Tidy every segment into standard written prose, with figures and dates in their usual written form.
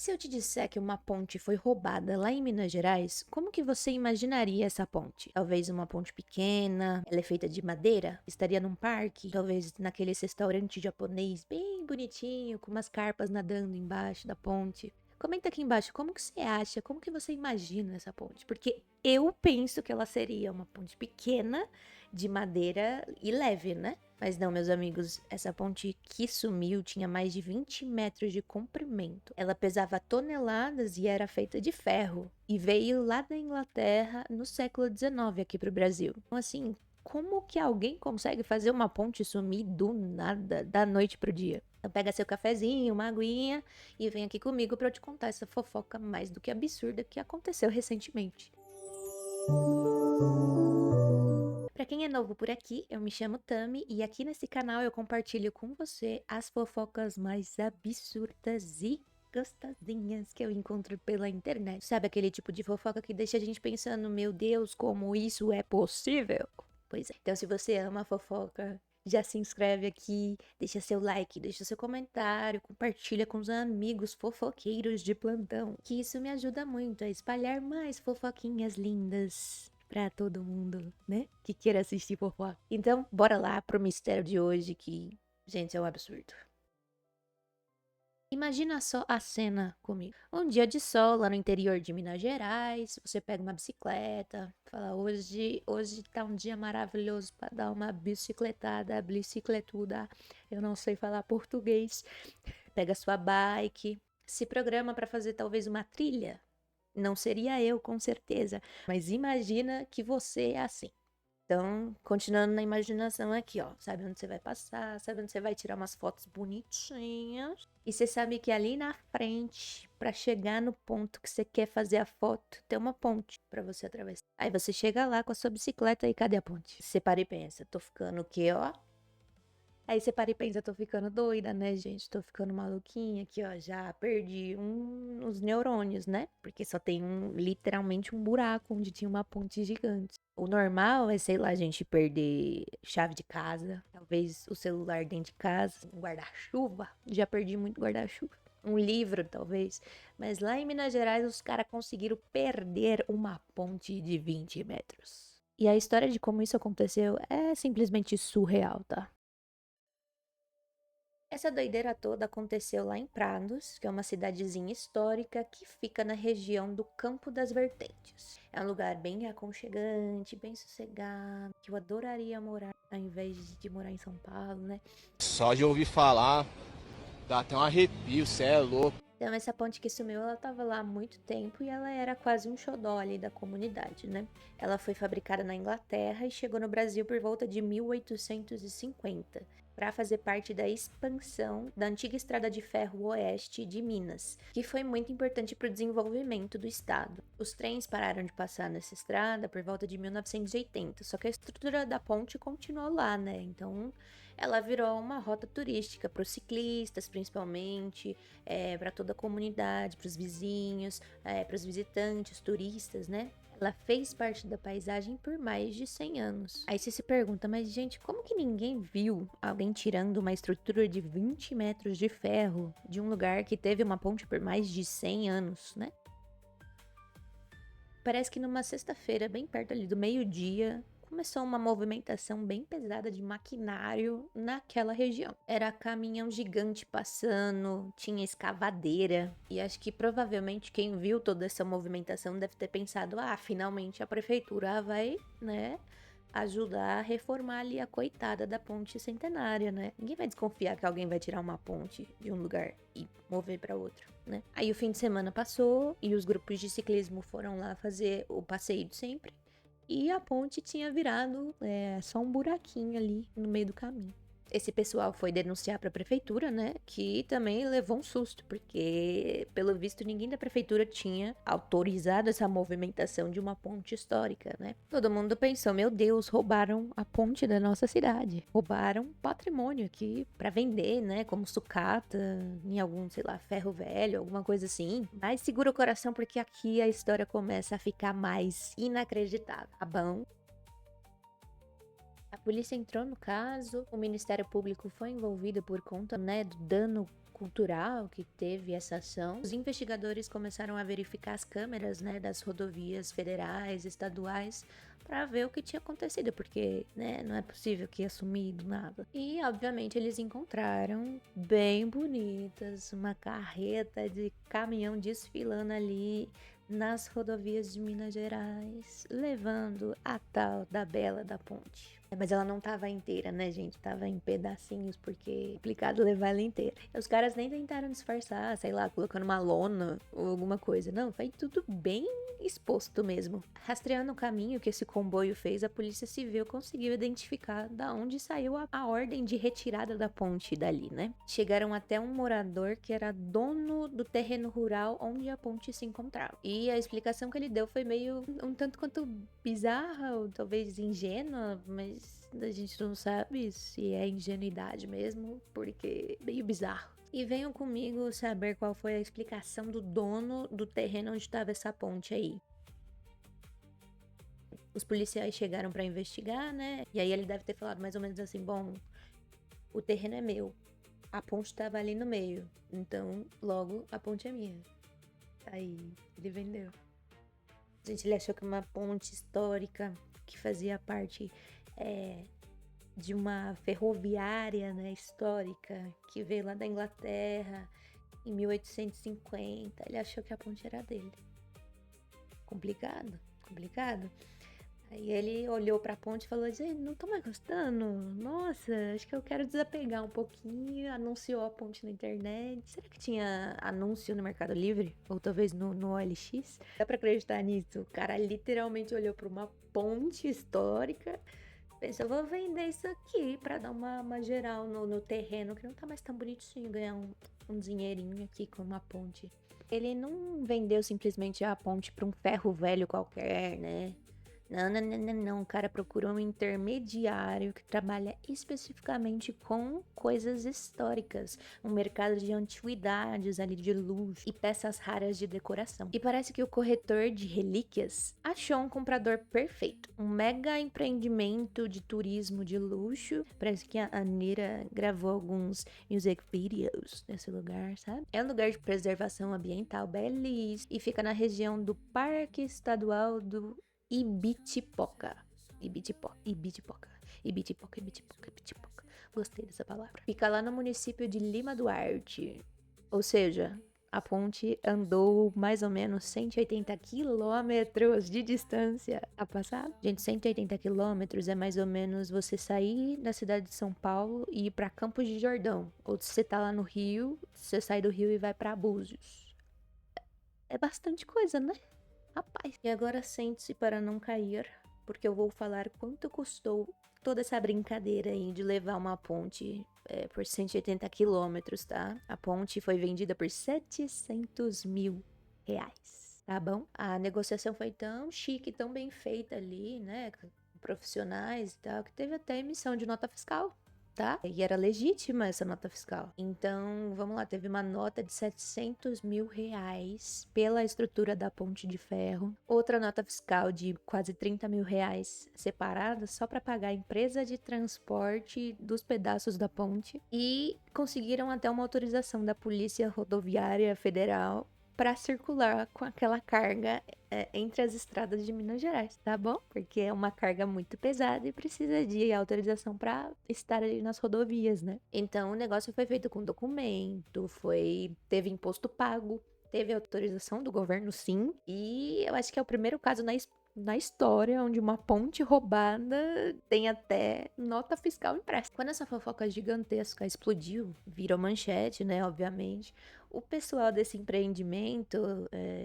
Se eu te disser que uma ponte foi roubada lá em Minas Gerais, como que você imaginaria essa ponte? Talvez uma ponte pequena, ela é feita de madeira, estaria num parque, talvez naquele restaurante japonês bem bonitinho, com umas carpas nadando embaixo da ponte. Comenta aqui embaixo como que você acha, como que você imagina essa ponte, porque eu penso que ela seria uma ponte pequena, de madeira e leve, né? Mas não, meus amigos, essa ponte que sumiu tinha mais de 20 metros de comprimento. Ela pesava toneladas e era feita de ferro. E veio lá da Inglaterra no século XIX aqui pro Brasil. Então, assim, como que alguém consegue fazer uma ponte sumir do nada, da noite pro dia? Então pega seu cafezinho, uma aguinha e vem aqui comigo pra eu te contar essa fofoca mais do que absurda que aconteceu recentemente. Para quem é novo por aqui, eu me chamo Tami e aqui nesse canal eu compartilho com você as fofocas mais absurdas e gostosinhas que eu encontro pela internet. Sabe aquele tipo de fofoca que deixa a gente pensando, meu Deus, como isso é possível? Pois é. Então se você ama a fofoca, já se inscreve aqui, deixa seu like, deixa seu comentário, compartilha com os amigos fofoqueiros de plantão, que isso me ajuda muito a espalhar mais fofoquinhas lindas pra todo mundo, né? Que queira assistir fofoca. Então, bora lá pro mistério de hoje que, gente, é um absurdo. Imagina só a cena comigo. Um dia de sol lá no interior de Minas Gerais, você pega uma bicicleta, fala, hoje tá um dia maravilhoso para dar uma bicicletada, bicicletuda. Eu não sei falar português. Pega sua bike, se programa para fazer talvez uma trilha. Não seria eu, com certeza, mas imagina que você é assim. Então, continuando na imaginação aqui, ó. Sabe onde você vai passar, sabe onde você vai tirar umas fotos bonitinhas. E você sabe que ali na frente, pra chegar no ponto que você quer fazer a foto, tem uma ponte pra você atravessar. Aí você chega lá com a sua bicicleta e cadê a ponte? Você para e pensa, tô ficando o quê, ó? Aí você para e pensa, tô ficando doida, né, gente? Tô ficando maluquinha aqui, ó. Já perdi uns neurônios, né? Porque só tem literalmente um buraco onde tinha uma ponte gigante. O normal é, sei lá, a gente perder chave de casa, talvez o celular dentro de casa, um guarda-chuva. Já perdi muito guarda-chuva. Um livro, talvez. Mas lá em Minas Gerais, os caras conseguiram perder uma ponte de 20 metros. E a história de como isso aconteceu é simplesmente surreal, tá? Essa doideira toda aconteceu lá em Prados, que é uma cidadezinha histórica que fica na região do Campo das Vertentes. É um lugar bem aconchegante, bem sossegado, que eu adoraria morar ao invés de morar em São Paulo, né? Só de ouvir falar, dá até um arrepio, cê é louco. Então, essa ponte que sumiu, ela estava lá há muito tempo e ela era quase um xodó ali da comunidade, né? Ela foi fabricada na Inglaterra e chegou no Brasil por volta de 1850, para fazer parte da expansão da antiga Estrada de Ferro Oeste de Minas, que foi muito importante para o desenvolvimento do estado. Os trens pararam de passar nessa estrada por volta de 1980, só que a estrutura da ponte continuou lá, né? Então, ela virou uma rota turística para os ciclistas, principalmente, para toda a comunidade, para os vizinhos, para os visitantes, turistas, né? Ela fez parte da paisagem por mais de 100 anos. Aí você se pergunta, mas gente, como que ninguém viu alguém tirando uma estrutura de 20 metros de ferro de um lugar que teve uma ponte por mais de 100 anos, né? Parece que numa sexta-feira, bem perto ali do meio-dia, começou uma movimentação bem pesada de maquinário naquela região. Era caminhão gigante passando, tinha escavadeira, e acho que provavelmente quem viu toda essa movimentação deve ter pensado: ah, finalmente a prefeitura vai, né, ajudar a reformar ali a coitada da ponte centenária, né? Ninguém vai desconfiar que alguém vai tirar uma ponte de um lugar e mover para outro, né? Aí o fim de semana passou e os grupos de ciclismo foram lá fazer o passeio de sempre. E a ponte tinha virado só um buraquinho ali no meio do caminho. Esse pessoal foi denunciar para a prefeitura, né? Que também levou um susto, porque, pelo visto, ninguém da prefeitura tinha autorizado essa movimentação de uma ponte histórica, né? Todo mundo pensou: meu Deus, roubaram a ponte da nossa cidade. Roubaram patrimônio aqui para vender, né? Como sucata, em algum, sei lá, ferro velho, alguma coisa assim. Mas segura o coração, porque aqui a história começa a ficar mais inacreditável, tá bom? A polícia entrou no caso, o Ministério Público foi envolvido por conta, né, do dano cultural que teve essa ação, os investigadores começaram a verificar as câmeras, né, das rodovias federais, estaduais, para ver o que tinha acontecido, porque, né, não é possível que ia sumir do nada. E, obviamente, eles encontraram bem bonitas uma carreta de caminhão desfilando ali nas rodovias de Minas Gerais, levando a tal da Bela da Ponte. Mas ela não tava inteira, né, gente? Tava em pedacinhos, porque é complicado levar ela inteira. Os caras nem tentaram disfarçar, sei lá, colocando uma lona ou alguma coisa. Não, foi tudo bem exposto mesmo. Rastreando o caminho que esse comboio fez, a Polícia Civil conseguiu identificar da onde saiu a ordem de retirada da ponte dali, né? Chegaram até um morador que era dono do terreno rural onde a ponte se encontrava. E a explicação que ele deu foi meio um tanto quanto bizarra, ou talvez ingênua, mas a gente não sabe se é ingenuidade mesmo, porque é meio bizarro. E venham comigo saber qual foi a explicação do dono do terreno onde estava essa ponte aí. Os policiais chegaram pra investigar, né? E aí ele deve ter falado mais ou menos assim: bom, o terreno é meu, a ponte estava ali no meio, então logo a ponte é minha. Aí ele vendeu. Gente, ele achou que uma ponte histórica que fazia parte de uma ferroviária, né, histórica, que veio lá da Inglaterra em 1850, ele achou que a ponte era dele. Complicado, complicado. Aí ele olhou pra ponte e falou: gente, não tô mais gostando. Nossa, acho que eu quero desapegar um pouquinho. Anunciou a ponte na internet. Será que tinha anúncio no Mercado Livre? Ou talvez no OLX? Dá pra acreditar nisso? O cara literalmente olhou pra uma ponte histórica. Pensou: vou vender isso aqui pra dar uma geral no terreno, que não tá mais tão bonitinho, ganhar um dinheirinho aqui com uma ponte. Ele não vendeu simplesmente a ponte pra um ferro velho qualquer, né? Não, não, não, não, não. O cara procurou um intermediário que trabalha especificamente com coisas históricas, um mercado de antiguidades ali de luxo e peças raras de decoração. E parece que o corretor de relíquias achou um comprador perfeito. Um mega empreendimento de turismo de luxo. Parece que a Anira gravou alguns music videos nesse lugar, sabe? É um lugar de preservação ambiental belíssimo e fica na região do Parque Estadual do Ibitipoca. Ibitipoca. Gostei dessa palavra. Fica lá no município de Lima Duarte. Ou seja, a ponte andou mais ou menos 180 quilômetros de distância a passar. Gente, 180 quilômetros é mais ou menos você sair da cidade de São Paulo e ir pra Campos de Jordão. Ou se você tá lá no Rio, você sai do Rio e vai pra Búzios. É bastante coisa, né? Rapaz, e agora sente-se para não cair, porque eu vou falar quanto custou toda essa brincadeira aí de levar uma ponte por 180 quilômetros, tá? A ponte foi vendida por 700 mil reais, tá bom? A negociação foi tão chique, tão bem feita ali, né? Com profissionais e tal, que teve até emissão de nota fiscal. Tá? E era legítima essa nota fiscal. Então, vamos lá, teve uma nota de 700 mil reais pela estrutura da ponte de ferro. Outra nota fiscal de quase 30 mil reais separada só para pagar a empresa de transporte dos pedaços da ponte. E conseguiram até uma autorização da Polícia Rodoviária Federal para circular com aquela carga entre as estradas de Minas Gerais, tá bom? Porque é uma carga muito pesada e precisa de autorização para estar ali nas rodovias, né? Então o negócio foi feito com documento, teve imposto pago, teve autorização do governo, sim. E eu acho que é o primeiro caso na história onde uma ponte roubada tem até nota fiscal impressa. Quando essa fofoca gigantesca explodiu, virou manchete, né, obviamente, o pessoal desse empreendimento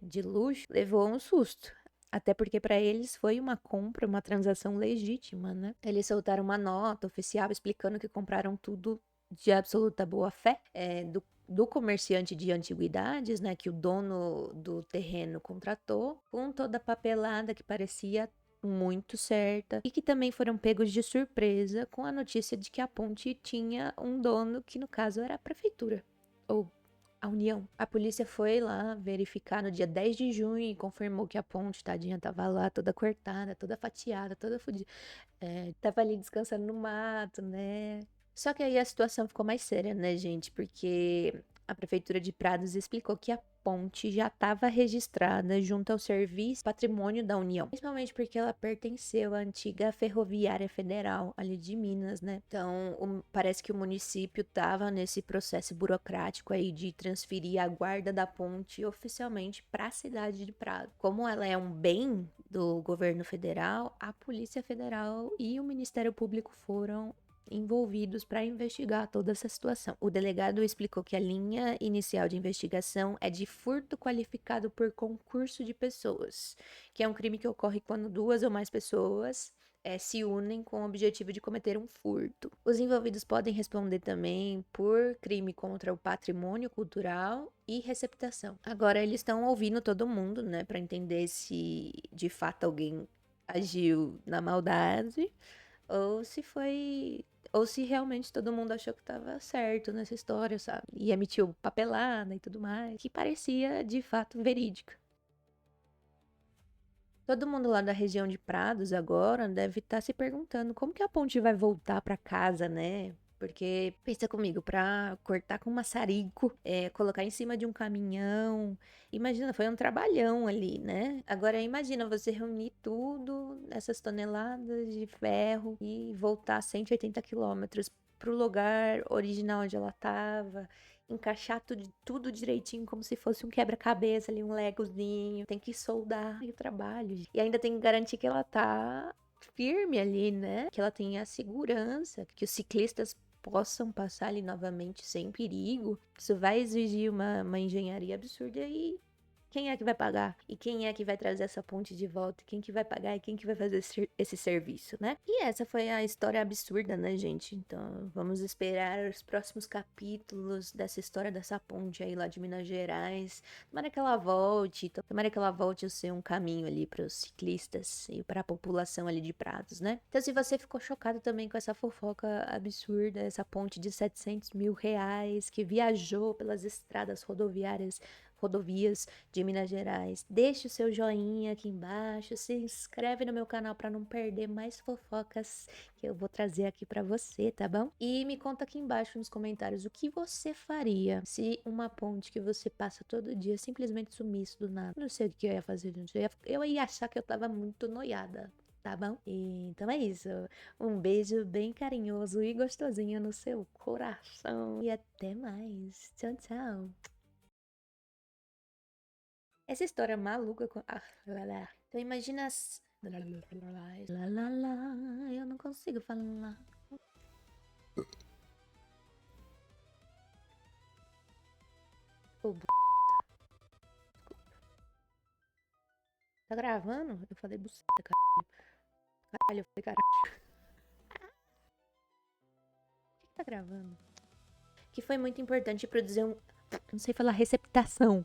de luxo levou um susto. Até porque para eles foi uma compra, uma transação legítima, né? Eles soltaram uma nota oficial explicando que compraram tudo de absoluta boa fé do comerciante de antiguidades, né, que o dono do terreno contratou, com toda a papelada que parecia muito certa e que também foram pegos de surpresa com a notícia de que a ponte tinha um dono que no caso era a prefeitura ou a União. A polícia foi lá verificar no dia 10 de junho e confirmou que a ponte, tadinha, tava lá toda cortada, toda fatiada, toda fodida. Tava ali descansando no mato, né? Só que aí a situação ficou mais séria, né, gente? Porque A Prefeitura de Prados explicou que a ponte já estava registrada junto ao Serviço Patrimônio da União, principalmente porque ela pertenceu à antiga Ferroviária Federal, ali de Minas, né? Então, parece que o município estava nesse processo burocrático aí de transferir a guarda da ponte oficialmente para a cidade de Prado. Como ela é um bem do governo federal, a Polícia Federal e o Ministério Público foram envolvidos para investigar toda essa situação. O delegado explicou que a linha inicial de investigação é de furto qualificado por concurso de pessoas, que é um crime que ocorre quando 2 ou mais pessoas se unem com o objetivo de cometer um furto. Os envolvidos podem responder também por crime contra o patrimônio cultural e receptação. Agora eles estão ouvindo todo mundo, né, para entender se de fato alguém agiu na maldade ou se foi. Ou se realmente todo mundo achou que tava certo nessa história, sabe? E emitiu papelada e tudo mais, que parecia de fato verídica. Todo mundo lá da região de Prados agora deve estar se perguntando como que a ponte vai voltar para casa, né? Porque pensa comigo, para cortar com maçarico, colocar em cima de um caminhão, imagina, foi um trabalhão ali, né? Agora imagina você reunir tudo, essas toneladas de ferro e voltar 180 quilômetros pro lugar original onde ela tava, encaixar tudo direitinho, como se fosse um quebra-cabeça ali, um legozinho. Tem que soldar o trabalho. E ainda tem que garantir que ela tá firme ali, né? Que ela tenha segurança, que os ciclistas possam passar ali novamente sem perigo. Isso vai exigir uma engenharia absurda e quem é que vai pagar? E quem é que vai trazer essa ponte de volta? Quem que vai pagar e quem que vai fazer esse serviço, né? E essa foi a história absurda, né, gente? Então, vamos esperar os próximos capítulos dessa história dessa ponte aí lá de Minas Gerais. Tomara que ela volte a ser um caminho ali para os ciclistas e para a população ali de Prados, né? Então, se você ficou chocado também com essa fofoca absurda, essa ponte de 700 mil reais que viajou pelas estradas rodovias de Minas Gerais. Deixe o seu joinha aqui embaixo, se inscreve no meu canal para não perder mais fofocas que eu vou trazer aqui para você, tá bom? E me conta aqui embaixo nos comentários o que você faria se uma ponte que você passa todo dia simplesmente sumisse do nada. Não sei o que eu ia fazer, gente. Eu ia achar que eu tava muito noiada. Tá bom? Então é isso. Um beijo bem carinhoso e gostosinho no seu coração. E até mais. Tchau, tchau. Essa história maluca com. Lá, lá. Então imagina as. Lá, lá, lá, eu não consigo falar. Ô, tá gravando? Eu falei buceta, caralho. Caralho, eu falei caralho. Por que tá gravando? Que foi muito importante produzir um. Não sei falar receptação.